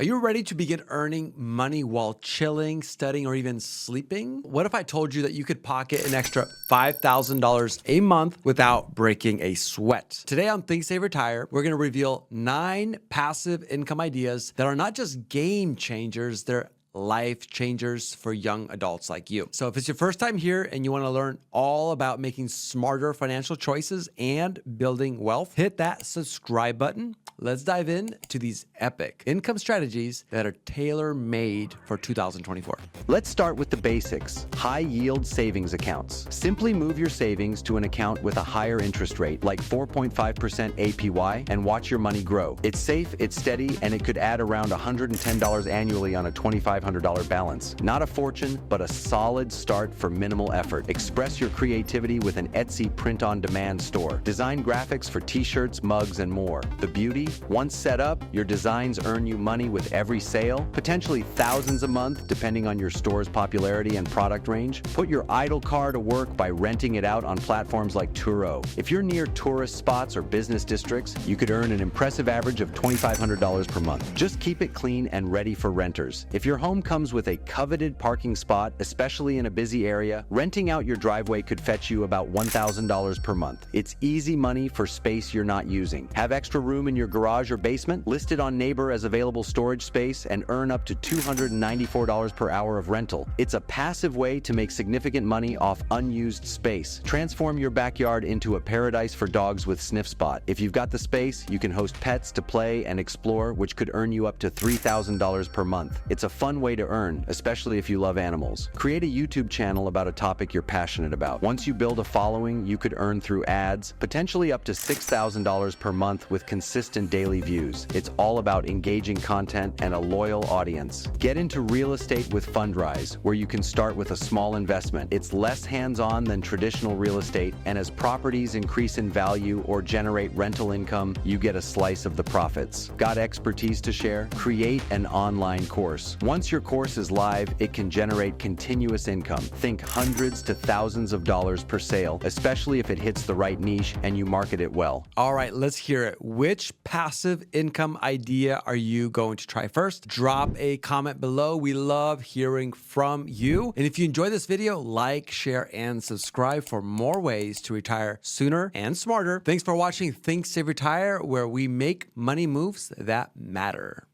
Are you ready to begin earning money while chilling, studying, or even sleeping? What if I told you that you could pocket an extra $5,000 a month without breaking a sweat? Today on Think Save Retire, we're going to reveal 9 passive income ideas that are not just game changers, they're life changers for young adults like you. So if it's your first time here and you want to learn all about making smarter financial choices and building wealth, hit that subscribe button. Let's dive in to these epic income strategies that are tailor-made for 2024. Let's start with the basics. High-yield savings accounts. Simply move your savings to an account with a higher interest rate, like 4.5% APY, and watch your money grow. It's safe, it's steady, and it could add around $110 annually on a $2,500 balance. Not a fortune, but a solid start for minimal effort. Express your creativity with an Etsy print-on-demand store. Design graphics for t-shirts, mugs, and more. The beauty? Once set up, your designs earn you money with every sale, potentially thousands a month depending on your store's popularity and product range. Put your idle car to work by renting it out on platforms like Turo. If you're near tourist spots or business districts, you could earn an impressive average of $2,500 per month. Just keep it clean and ready for renters. If your home comes with a coveted parking spot, especially in a busy area, renting out your driveway could fetch you about $1,000 per month. It's easy money for space you're not using. Have extra room in your garage or basement? List it on Neighbor as available storage space and earn up to $294 per hour of rental. It's a passive way to make significant money off unused space. Transform your backyard into a paradise for dogs with Sniff Spot. If you've got the space, you can host pets to play and explore, which could earn you up to $3,000 per month. It's a fun way to earn, especially if you love animals. Create a YouTube channel about a topic you're passionate about. Once you build a following, you could earn through ads, potentially up to $6,000 per month with consistent daily views. It's all about engaging content and a loyal audience. Get into real estate with Fundrise, where you can start with a small investment. It's less hands-on than traditional real estate, and as properties increase in value or generate rental income, you get a slice of the profits. Got expertise to share? Create an online course. Once your course is live, it can generate continuous income. Think hundreds to thousands of dollars per sale, especially if it hits the right niche and you market it well. All right, let's hear it. Which passive income idea are you going to try first? Drop a comment below. We love hearing from you. And if you enjoyed this video, like, share, and subscribe for more ways to retire sooner and smarter. Thanks for watching Think Save Retire, where we make money moves that matter.